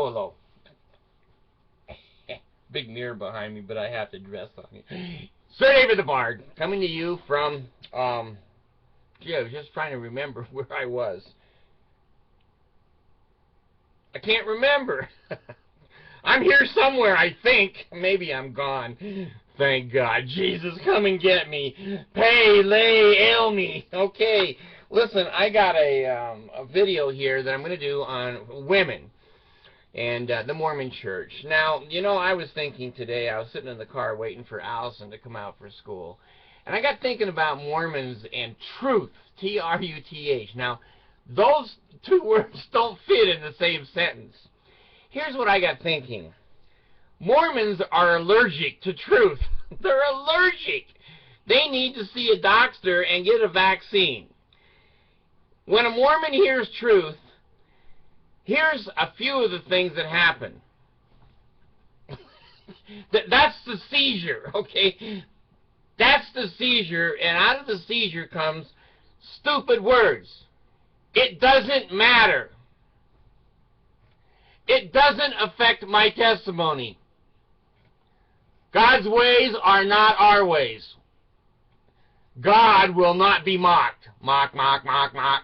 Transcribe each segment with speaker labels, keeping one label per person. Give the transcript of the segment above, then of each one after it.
Speaker 1: hello. Big mirror behind me, but I have to dress on it. Sir David the Bard, coming to you from, gee, I was just trying to remember where I was. I can't remember. I'm here somewhere, I think. Maybe I'm gone. Thank God. Jesus, come and get me. Pay, lay, ail me. Okay. Listen, I got a video here that I'm going to do on women and the Mormon church. Now, you know, I was thinking today, I was sitting in the car waiting for Allison to come out for school, and I got thinking about Mormons and truth, T-R-U-T-H. Now, those two words don't fit in the same sentence. Here's what I got thinking. Mormons are allergic to truth. They're allergic. They need to see a doctor and get a vaccine. When a Mormon hears truth, here's a few of the things that happen. That's the seizure, okay? That's the seizure, and out of the seizure comes stupid words. It doesn't matter. It doesn't affect my testimony. God's ways are not our ways. God will not be mocked. Mock, mock, mock, mock.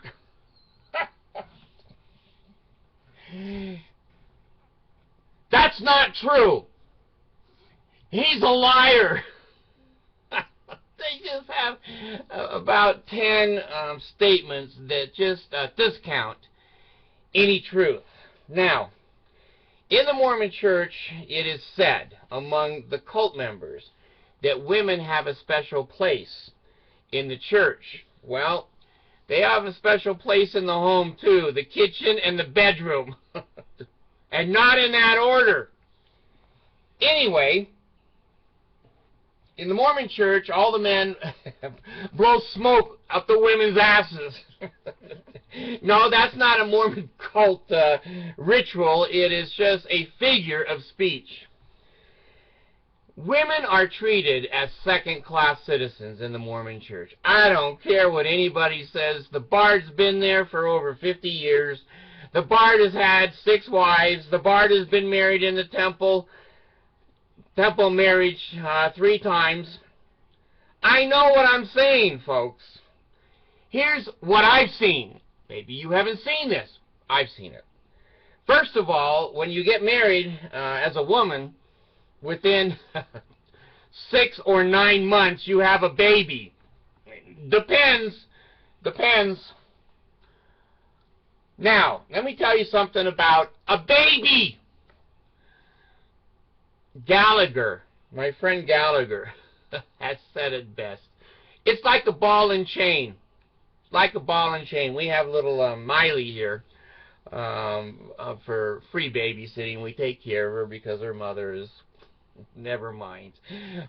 Speaker 1: That's not true. He's a liar. They just have about 10 statements that just discount any truth. Now, in the Mormon church, it is said among the cult members that women have a special place in the church. Well, they have a special place in the home too, the kitchen and the bedroom. And not in that order. Anyway, in the Mormon church, all the men blow smoke up the women's asses. No, that's not a Mormon cult ritual. It is just a figure of speech. Women are treated as second-class citizens in the Mormon church. I don't care what anybody says. The Bard's been there for over 50 years. The Bard has had 6 wives. The Bard has been married in the temple marriage 3 times. I know what I'm saying, folks. Here's what I've seen. Maybe you haven't seen this. I've seen it. First of all, when you get married as a woman, within 6 or 9 months, you have a baby. Depends. Now, let me tell you something about a baby. Gallagher, my friend Gallagher, has said it best. It's like a ball and chain. Like a ball and chain. We have little Miley here for free babysitting. We take care of her because her mother is, never mind.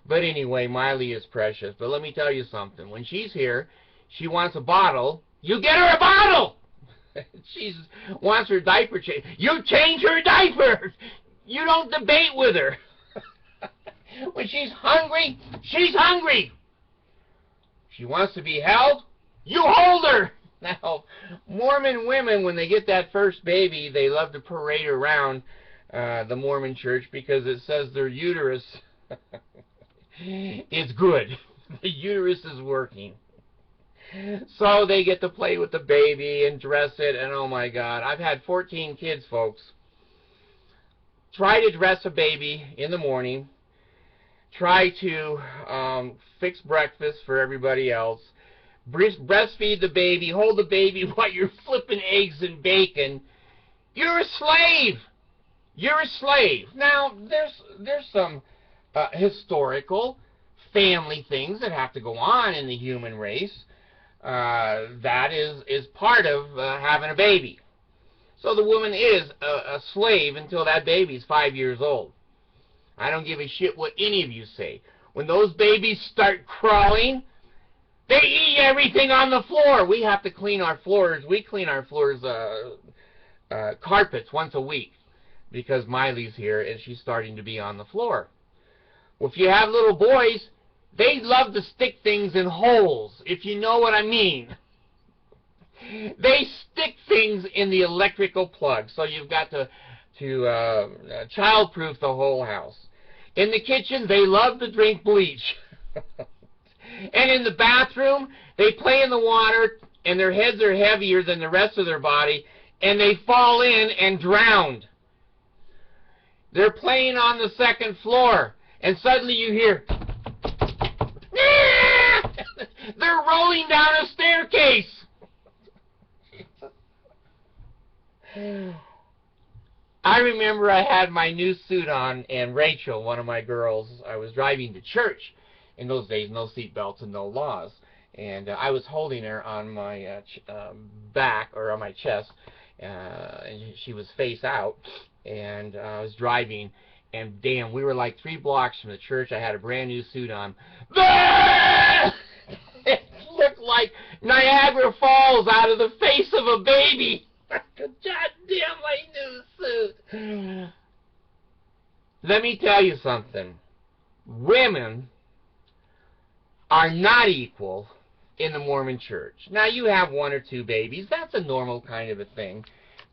Speaker 1: But anyway, Miley is precious. But let me tell you something. When she's here, she wants a bottle. You get her a bottle! She wants her diaper changed. You change her diaper! You don't debate with her. When she's hungry, she's hungry. She wants to be held. You hold her. Now, Mormon women, when they get that first baby, they love to parade around the Mormon church because it says their uterus is good. The uterus is working. So they get to play with the baby and dress it, and oh my God, I've had 14 kids, folks. Try to dress a baby in the morning. Try to fix breakfast for everybody else. Breastfeed the baby. Hold the baby while you're flipping eggs and bacon. You're a slave. You're a slave. Now, there's some historical family things that have to go on in the human race. That is part of having a baby. So the woman is a slave until that baby's 5 years old. I don't give a shit what any of you say. When those babies start crawling, they eat everything on the floor. We have to clean our floors. We clean our floors, carpets once a week because Miley's here and she's starting to be on the floor. Well, if you have little boys, they love to stick things in holes, if you know what I mean. They stick things in the electrical plug, so you've got to child-proof the whole house. In the kitchen, they love to drink bleach. And in the bathroom, they play in the water, and their heads are heavier than the rest of their body, and they fall in and drown. They're playing on the second floor, and suddenly you hear, they're rolling down a staircase. I remember I had my new suit on, and Rachel, one of my girls, I was driving to church. In those days, no seat belts and no laws. And I was holding her on my back, or on my chest, and she was face out, and I was driving, and damn, we were like 3 blocks from the church. I had a brand new suit on. It looked like Niagara Falls out of the face of a baby. Goddamn, my new suit. Let me tell you something. Women are not equal in the Mormon church. Now, you have 1 or 2 babies. That's a normal kind of a thing.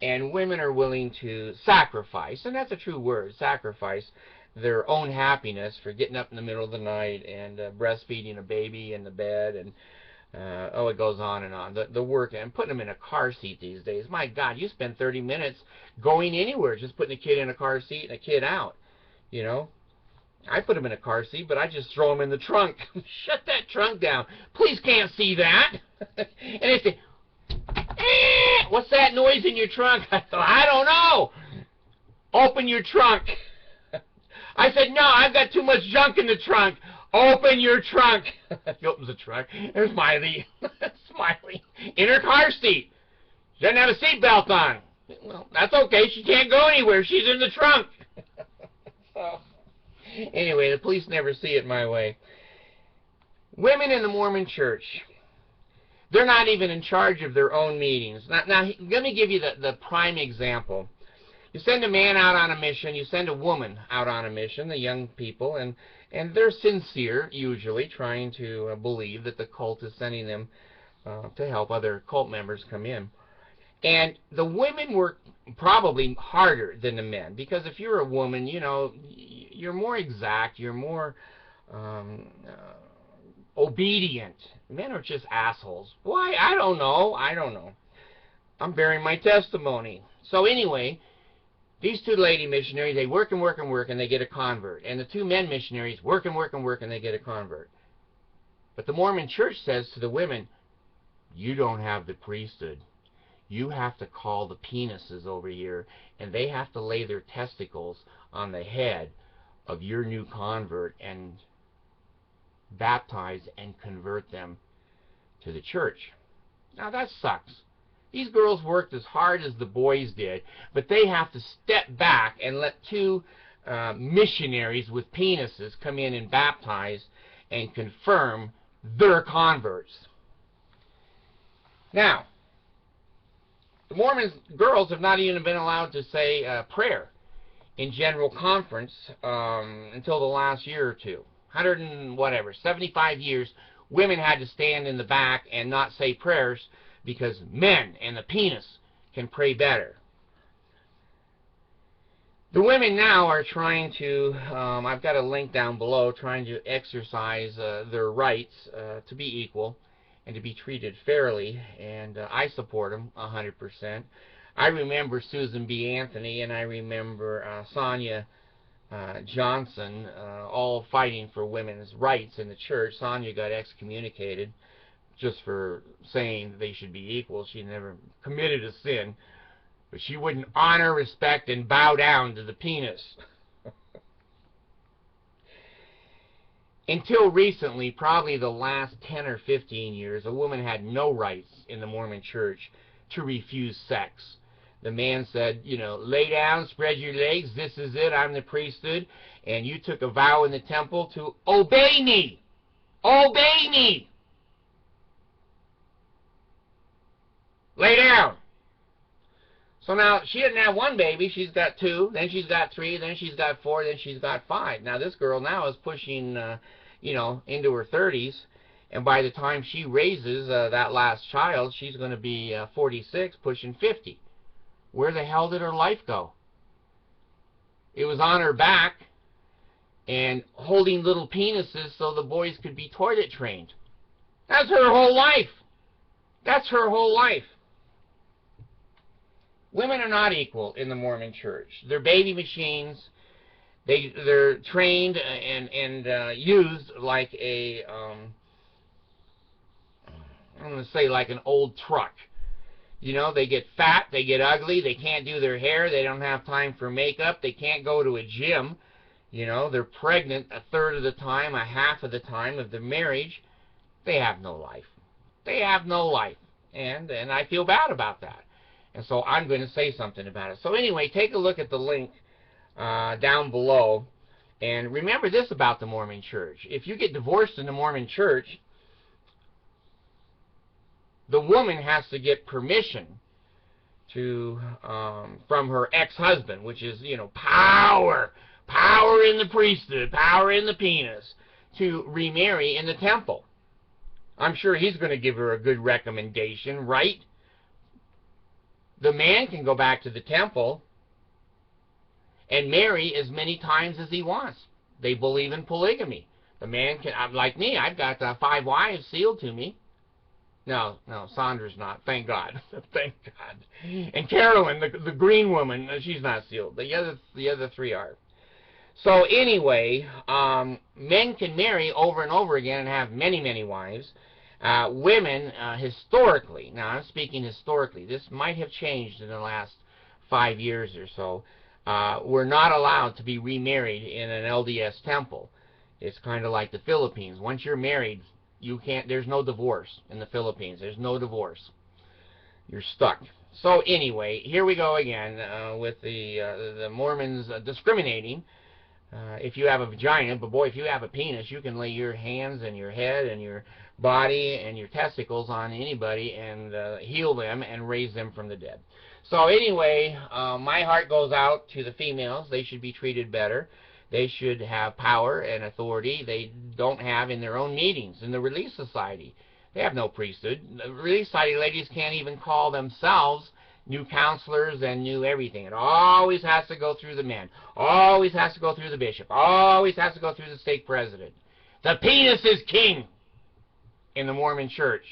Speaker 1: And women are willing to sacrifice, and that's a true word, sacrifice their own happiness for getting up in the middle of the night and breastfeeding a baby in the bed, and oh, it goes on and on. The work, and putting them in a car seat these days. My God, you spend 30 minutes going anywhere, just putting a kid in a car seat and a kid out, you know. I put them in a car seat, but I just throw them in the trunk. Shut that trunk down. Police can't see that. And they say, what's that noise in your trunk? I thought, I don't know. Open your trunk. I said, no, I've got too much junk in the trunk. Open your trunk. He opens the trunk. There's Smiley. Smiley. In her car seat. She doesn't have a seatbelt on. Well, that's okay. She can't go anywhere. She's in the trunk. So, anyway, the police never see it my way. Women in the Mormon church, they're not even in charge of their own meetings. Now let me give you the prime example. You send a man out on a mission, you send a woman out on a mission, the young people, and they're sincere, usually, trying to believe that the cult is sending them to help other cult members come in. And the women work probably harder than the men, because if you're a woman, you know, you're more exact, you're more obedient. Men are just assholes. Why? I don't know. I don't know. I'm bearing my testimony. So anyway, these 2 lady missionaries, they work and work and work, and they get a convert. And the 2 men missionaries work and work and work, and they get a convert. But the Mormon church says to the women, you don't have the priesthood. You have to call the penises over here, and they have to lay their testicles on the head of your new convert and baptize and convert them to the church. Now that sucks. These girls worked as hard as the boys did, but they have to step back and let 2 missionaries with penises come in and baptize and confirm their converts. Now, the Mormon girls have not even been allowed to say prayer in general conference until the last year or 2. 75 years, women had to stand in the back and not say prayers because men and the penis can pray better. The women now are trying to, I've got a link down below, trying to exercise their rights to be equal and to be treated fairly, and I support them 100%. I remember Susan B. Anthony, and I remember Sonia Johnson, all fighting for women's rights in the church. Sonia got excommunicated just for saying they should be equal. She never committed a sin, but she wouldn't honor, respect, and bow down to the penis. Until recently, probably the last 10 or 15 years, a woman had no rights in the Mormon church to refuse sex. The man said, you know, lay down, spread your legs, this is it, I'm the priesthood, and you took a vow in the temple to obey me. Obey me. Lay down. So now, she didn't have 1 baby, she's got 2, then she's got 3, then she's got 4, then she's got 5. Now this girl now is pushing, you know, into her 30s, and by the time she raises that last child, she's going to be 46, pushing 50. Where the hell did her life go? It was on her back and holding little penises so the boys could be toilet trained. That's her whole life. That's her whole life. Women are not equal in the Mormon church. They're baby machines. They're trained and used like a, I'm going to say like an old truck. You know, they get fat, they get ugly, they can't do their hair, they don't have time for makeup, they can't go to a gym. You know, they're pregnant a third of the time, a half of the time of their marriage. They have no life. They have no life. And I feel bad about that. And so I'm going to say something about it. So anyway, take a look at the link down below. And remember this about the Mormon church. If you get divorced in the Mormon church, the woman has to get permission to from her ex-husband, which is, you know, power in the priesthood, power in the penis, to remarry in the temple. I'm sure he's going to give her a good recommendation, right? The man can go back to the temple and marry as many times as he wants. They believe in polygamy. The man can, like me, I've got 5 wives sealed to me. No, Sandra's not. Thank God. Thank God. And Carolyn, the green woman, she's not sealed. The other 3 are. So anyway, men can marry over and over again and have many, many wives. Women, historically, now I'm speaking historically, this might have changed in the last 5 years or so, were not allowed to be remarried in an LDS temple. It's kind of like the Philippines. Once you're married, you can't, there's no divorce in the Philippines. There's no divorce. You're stuck. So anyway, here we go again with the Mormons discriminating. If you have a vagina, but boy, if you have a penis, you can lay your hands and your head and your body and your testicles on anybody and heal them and raise them from the dead. So anyway, my heart goes out to the females. They should be treated better. They should have power and authority they don't have in their own meetings. In the Relief Society, they have no priesthood. The Relief Society ladies can't even call themselves new counselors and new everything. It always has to go through the men. Always has to go through the bishop. Always has to go through the stake president. The penis is king in the Mormon church.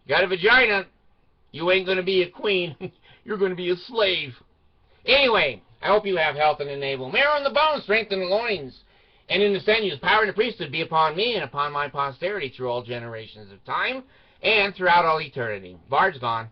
Speaker 1: You got a vagina, you ain't going to be a queen. You're going to be a slave. Anyway, I hope you have health and enable. Marrow in the bones, strength in the loins, and in the sinews, power in the priesthood be upon me and upon my posterity through all generations of time and throughout all eternity. Bard's gone.